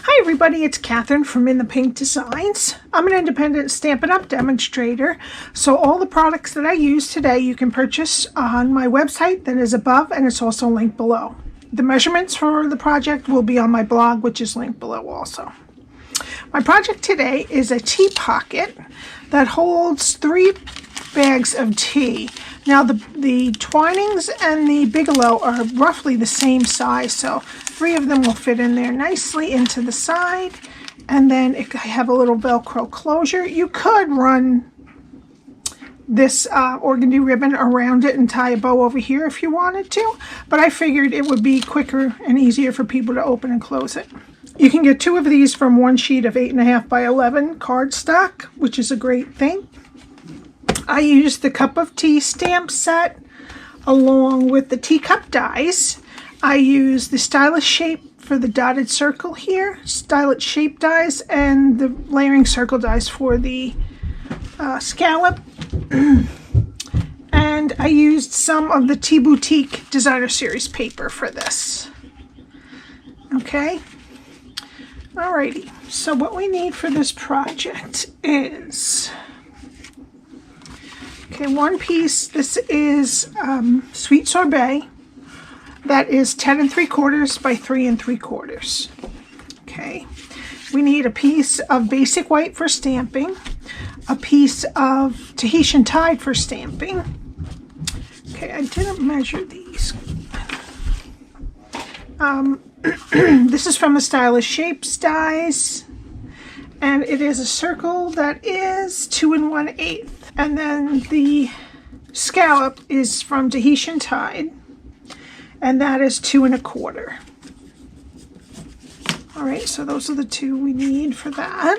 Hi everybody, it's Cathryn from In the Pink Designs. I'm an independent Stampin' Up! Demonstrator, so all the products that I use today you can purchase on my website that is above, and it's also linked below. The measurements for the project will be on my blog, which is linked below also. My project today is a tea pocket that holds 3 bags of tea. Now the Twinings and the Bigelow are roughly the same size, so 3 of them will fit in there nicely into the side, and then it could have a little Velcro closure. You could run this organdy ribbon around it and tie a bow over here if you wanted to, but I figured it would be quicker and easier for people to open and close it. You can get 2 of these from one sheet of 8.5 by 11 cardstock, which is a great thing. I used the cup of tea stamp set along with the teacup dies. I use the stylish shape for the dotted circle here, stylish shape dies, and the layering circle dies for the scallop. And I used some of the Tea Boutique Designer Series paper for this. Okay. Alrighty, so what we need for this project is, okay, one piece. This is Sweet Sorbet. That is 10 3/4 by 3 3/4. Okay, we need a piece of basic white for stamping, a piece of Tahitian Tide for stamping. Okay, I didn't measure these. This is from the Stylish Shapes dies, and it is a circle that is 2 1/8. And then the scallop is from Tahitian Tide, and that is 2 1/4. All right, so those are the 2 we need for that.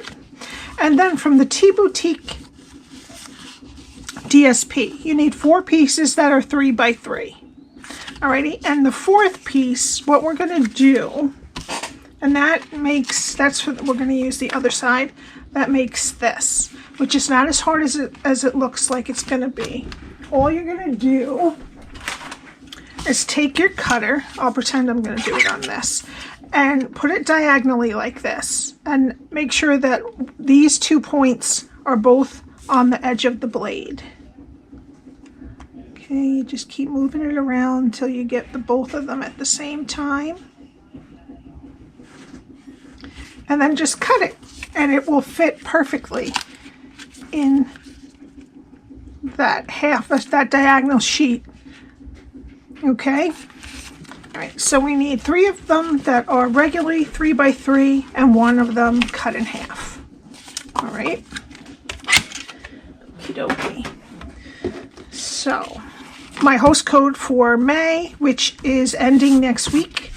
And then from the Tea Boutique DSP, you need 4 pieces that are 3 by 3. Alrighty, and the 4th piece, what we're going to do, and that's what we're going to use the other side, that makes this, which is not as hard as it looks like it's going to be. All you're going to do is take your cutter, I'll pretend I'm going to do it on this, and put it diagonally like this, and make sure that these 2 points are both on the edge of the blade. Okay, you just keep moving it around until you get both of them at the same time. And then just cut it, and it will fit perfectly in that that diagonal sheet. Okay? All right, so we need 3 of them that are regularly 3 by 3 and 1 of them cut in half. All right? Okie dokie. So, my host code for May, which is ending next week,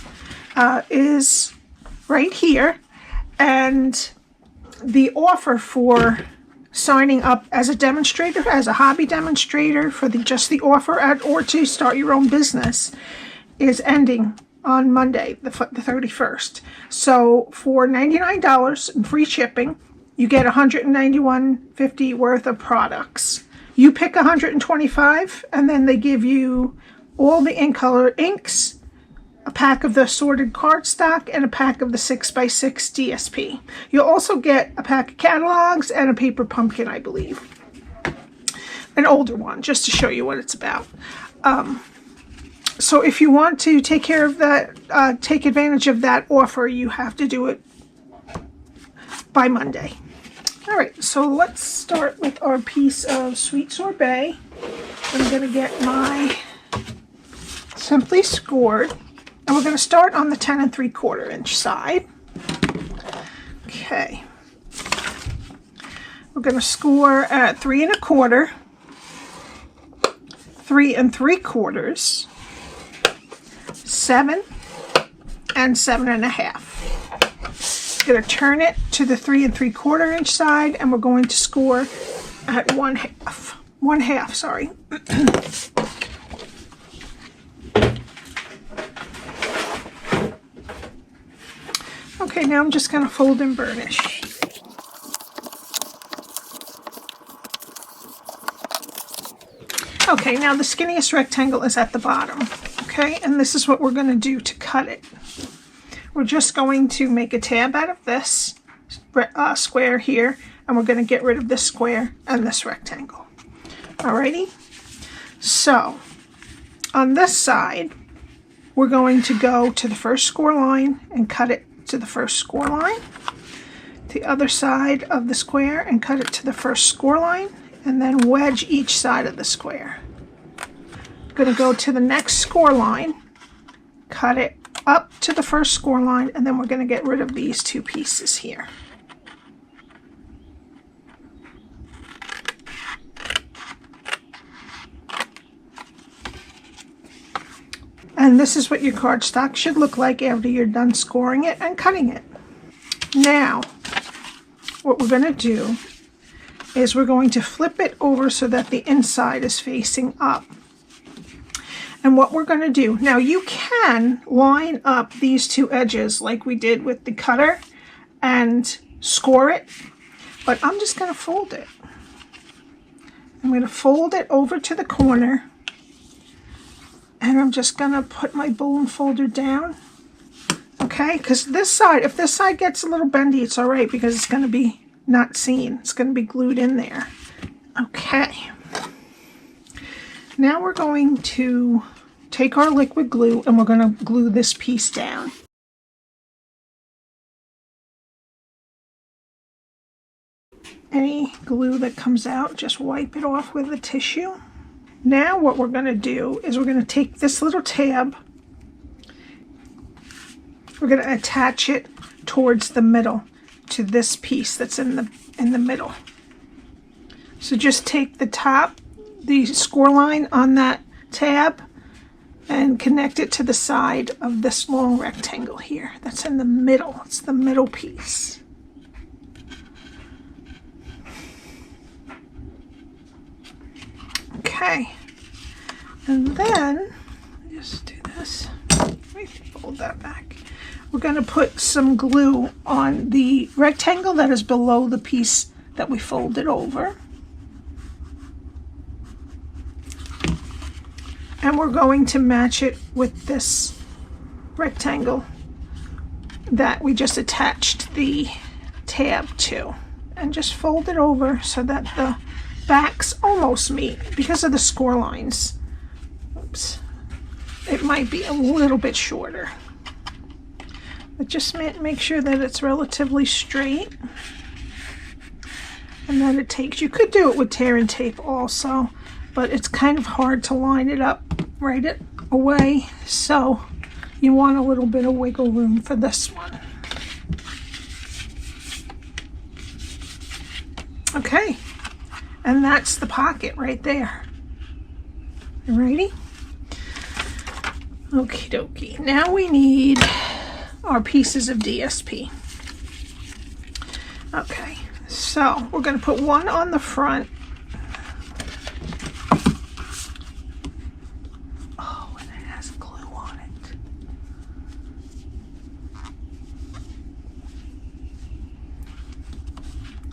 is right here. And the offer for signing up as a demonstrator, as a hobby demonstrator for just the offer or to start your own business is ending on Monday, the 31st. So for $99 and free shipping, you get $191.50 worth of products. You pick 125, and then they give you all the ink color inks, a pack of the assorted cardstock, and a pack of the 6x6 DSP. You'll also get a pack of catalogs and a paper pumpkin, I believe. An older one, just to show you what it's about. So if you want to take care of that, take advantage of that offer, you have to do it by Monday. All right, so let's start with our piece of Sweet Sorbet. I'm going to get my Simply Scored, and we're going to start on the 10 3/4 inch side. Okay. We're going to score at 3 1/4, 3 3/4, 7, and 7 1/2. Going to turn it to the 3 3/4 inch side, and we're going to score at 1/2. Sorry. Okay, now I'm just going to fold and burnish. Okay, now the skinniest rectangle is at the bottom. Okay, and this is what we're going to do to cut it. we're just going to make a tab out of this square here, and we're going to get rid of this square and this rectangle. Alrighty, so on this side, we're going to go to the first score line and cut it to the first score line. The other side of the square and cut it to the first score line, and then wedge each side of the square. I'm going to go to the next score line, cut it up to the first score line, and then we're going to get rid of these two pieces here. And this is what your cardstock should look like after you're done scoring it and cutting it. Now, what we're going to do is we're going to flip it over so that the inside is facing up. And what we're going to do, now you can line up these two edges like we did with the cutter and score it, but I'm just going to fold it. I'm going to fold it over to the corner. And I'm just going to put my bone folder down, okay? Because this side, if this side gets a little bendy, it's all right because it's going to be not seen. It's going to be glued in there. Okay. Now we're going to take our liquid glue and we're going to glue this piece down. Any glue that comes out, just wipe it off with a tissue. Now what we're going to do is we're going to take this little tab, we're going to attach it towards the middle to this piece that's in the middle. So just take the top, the score line on that tab, and connect it to the side of this long rectangle here that's in the middle. It's the middle piece. Okay, and then, just do this, let me fold that back. We're going to put some glue on the rectangle that is below the piece that we folded over. And we're going to match it with this rectangle that we just attached the tab to. And just fold it over so that the backs almost meet because of the score lines. Oops. It might be a little bit shorter. But just make sure that it's relatively straight. And that it takes, you could do it with tear and tape also, but it's kind of hard to line it up right away. So you want a little bit of wiggle room for this one. Okay. And that's the pocket right there. Alrighty. Okie dokie. Now we need our pieces of DSP. Okay, so we're going to put one on the front. Oh, and it has glue on it.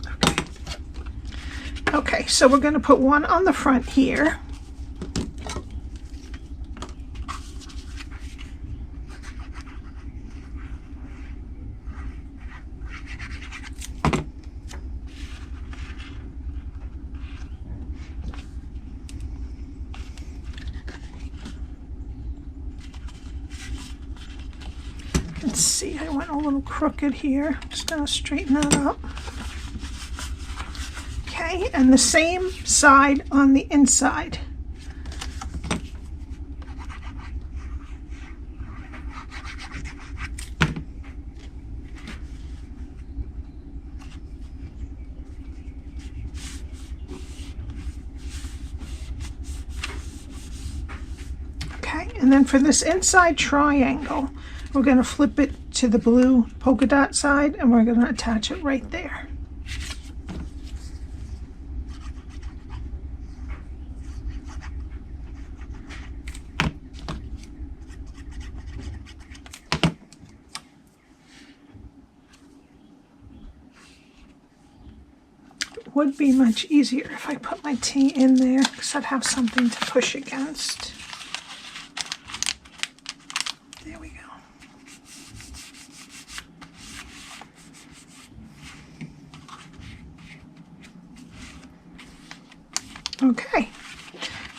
Okay. Okay, so we're going to put one on the front here. Let's see, I went a little crooked here. Just going to straighten that up. Okay, and the same side on the inside. Okay, and then for this inside triangle, we're going to flip it to the blue polka dot side and we're going to attach it right there. It would be much easier if I put my T in there because I'd have something to push against. There we go. Okay.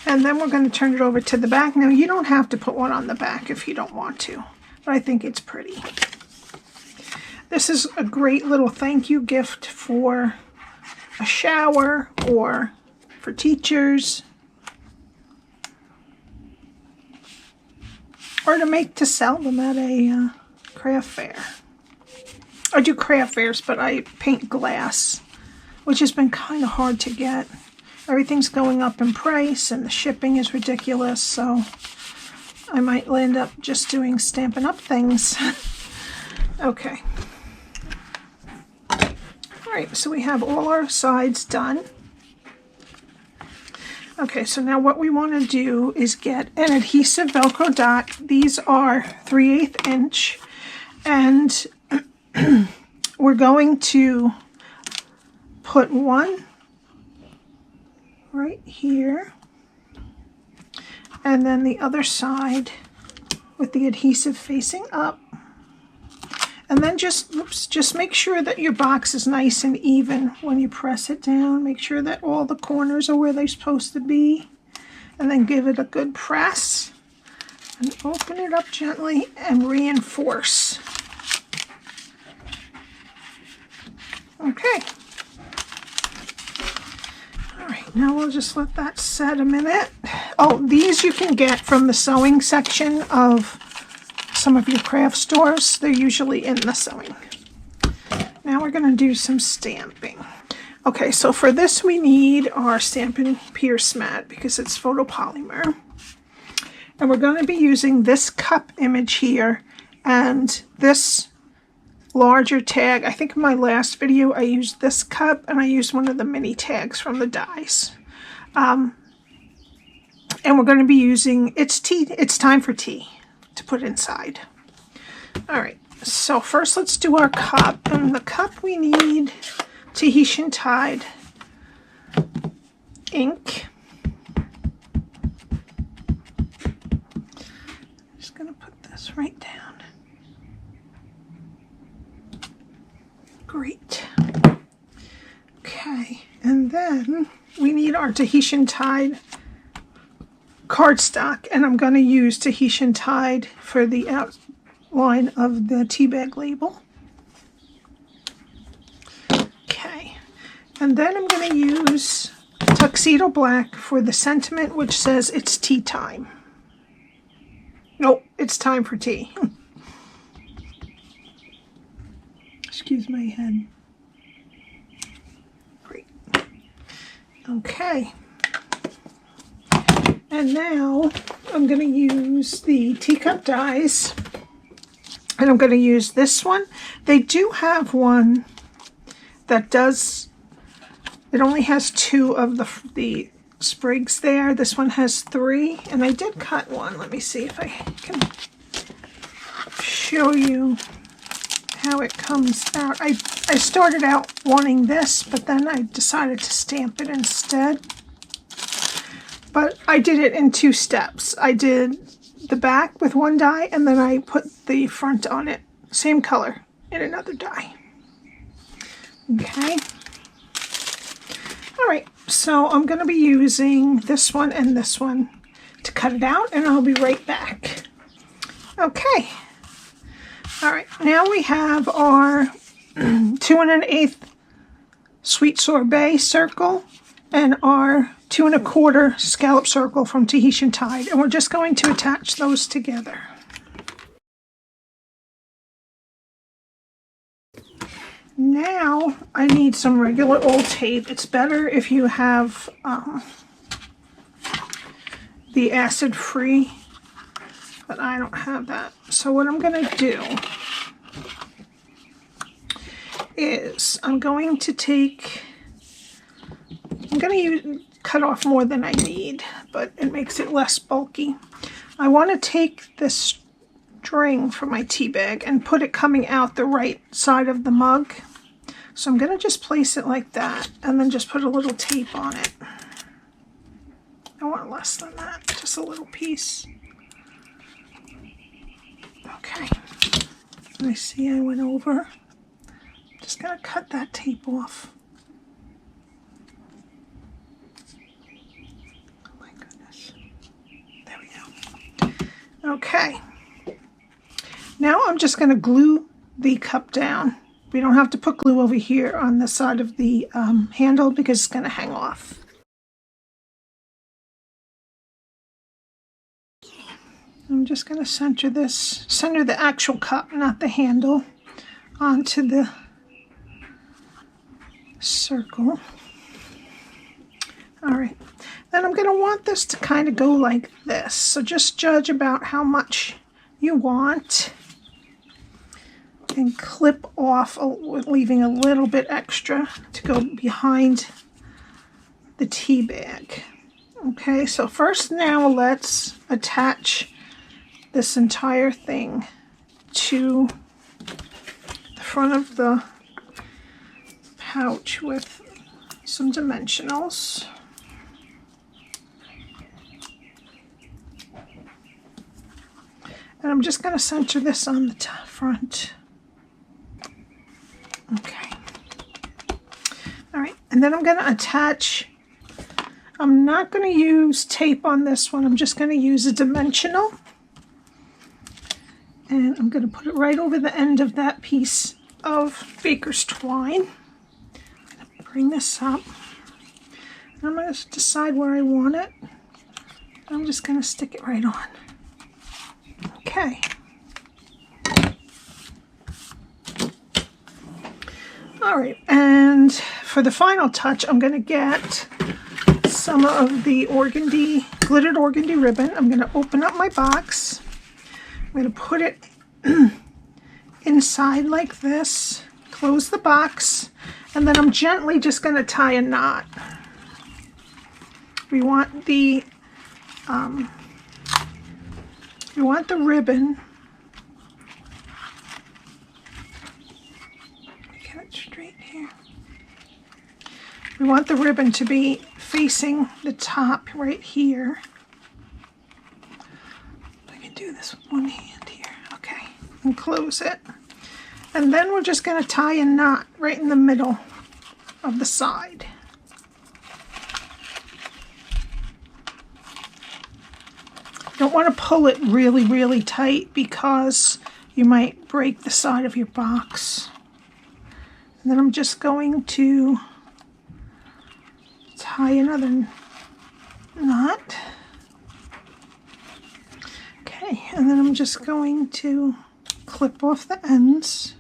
And then we're going to turn it over to the back. Now, you don't have to put one on the back if you don't want to, but I think it's pretty. This is a great little thank you gift for a shower or for teachers, or to sell them at a craft fair. I do craft fairs, but I paint glass, which has been kind of hard to get. Everything's going up in price and the shipping is ridiculous, so I might end up just doing Stampin' Up things. Okay. Alright, so we have all our sides done. Okay, so now what we want to do is get an adhesive Velcro dot. These are 3/8 inch, and we're going to put one right here, and then the other side with the adhesive facing up. And then just make sure that your box is nice and even when you press it down. Make sure that all the corners are where they're supposed to be. And then give it a good press. And open it up gently and reinforce. Okay. Alright, now we'll just let that set a minute. Oh, these you can get from the sewing section of some of your craft stores. They're usually in the sewing. Now we're going to do some stamping. Okay, so for this we need our Stampin Pierce Mat because it's photopolymer. And we're going to be using this cup image here and this larger tag. I think in my last video I used this cup and I used one of the mini tags from the dies. And we're going to be using, it's time for tea to put inside. Alright, so first let's do our cup. And the cup we need Tahitian Tide Ink. Just going to put this right down. Great. Okay, and then we need our Tahitian Tide cardstock, and I'm going to use Tahitian Tide for the outline of the tea bag label. Okay, and then I'm going to use Tuxedo Black for the sentiment, which says it's tea time. Nope, it's time for tea. Excuse my head. Great. Okay. And now I'm going to use the Teacup dies, and I'm going to use this one. They do have one that does, it only has 2 of the sprigs there. This one has 3, and I did cut one. Let me see if I can show you how it comes out. I started out wanting this, but then I decided to stamp it instead. But I did it in 2 steps. I did the back with one die, and then I put the front on it, same color, in another die. Okay. Alright, so I'm going to be using this one and this one to cut it out, and I'll be right back. Okay. Alright, now we have our 2 1/8 Sweet Sorbet circle and our 2 1/4 scallop circle from Tahitian Tide, and we're just going to attach those together. Now I need some regular old tape. It's better if you have the acid-free, but I don't have that. So what I'm going to do is I'm going to cut off more than I need, but it makes it less bulky. I want to take this string from my tea bag and put it coming out the right side of the mug. So I'm going to just place it like that and then just put a little tape on it. I want less than that, just a little piece. Okay, I see I went over. Just going to cut that tape off. Okay. Now I'm just going to glue the cup down. We don't have to put glue over here on the side of the handle because it's going to hang off. I'm just going to center the actual cup, not the handle, onto the circle. All right, then I'm going to want this to kind of go like this. So just judge about how much you want and clip off, leaving a little bit extra to go behind the tea bag. Okay, so first now let's attach this entire thing to the front of the pouch with some dimensionals. And I'm just going to center this on the front. Okay. All right, and then I'm going to attach, I'm not going to use tape on this one, I'm just going to use a dimensional. And I'm going to put it right over the end of that piece of baker's twine. I'm going to bring this up. And I'm going to decide where I want it. I'm just going to stick it right on. Okay. All right, and for the final touch, I'm going to get some of the Organdy, glittered Organdy ribbon. I'm going to open up my box. I'm going to put it inside like this, close the box, and then I'm gently just going to tie a knot. We want the ribbon. Get it straight here. We want the ribbon to be facing the top right here. I can do this with one hand here. Okay, and close it. And then we're just going to tie a knot right in the middle of the side. You don't want to pull it really, really tight because you might break the side of your box. And then I'm just going to tie another knot. Okay, and then I'm just going to clip off the ends.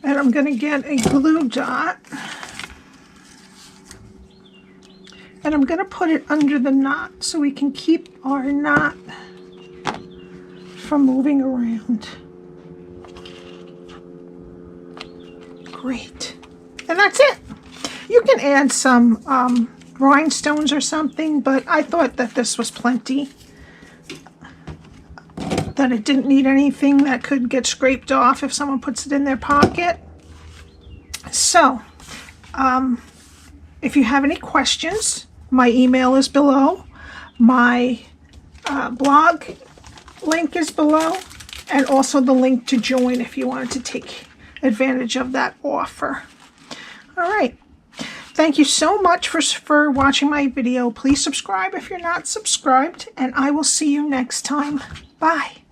And I'm going to get a glue dot. And I'm going to put it under the knot so we can keep our knot from moving around. Great. And that's it. You can add some rhinestones or something, but I thought that this was plenty. That it didn't need anything that could get scraped off if someone puts it in their pocket. So, if you have any questions, my email is below. My blog link is below. And also the link to join if you wanted to take advantage of that offer. All right. Thank you so much for watching my video. Please subscribe if you're not subscribed. And I will see you next time. Bye.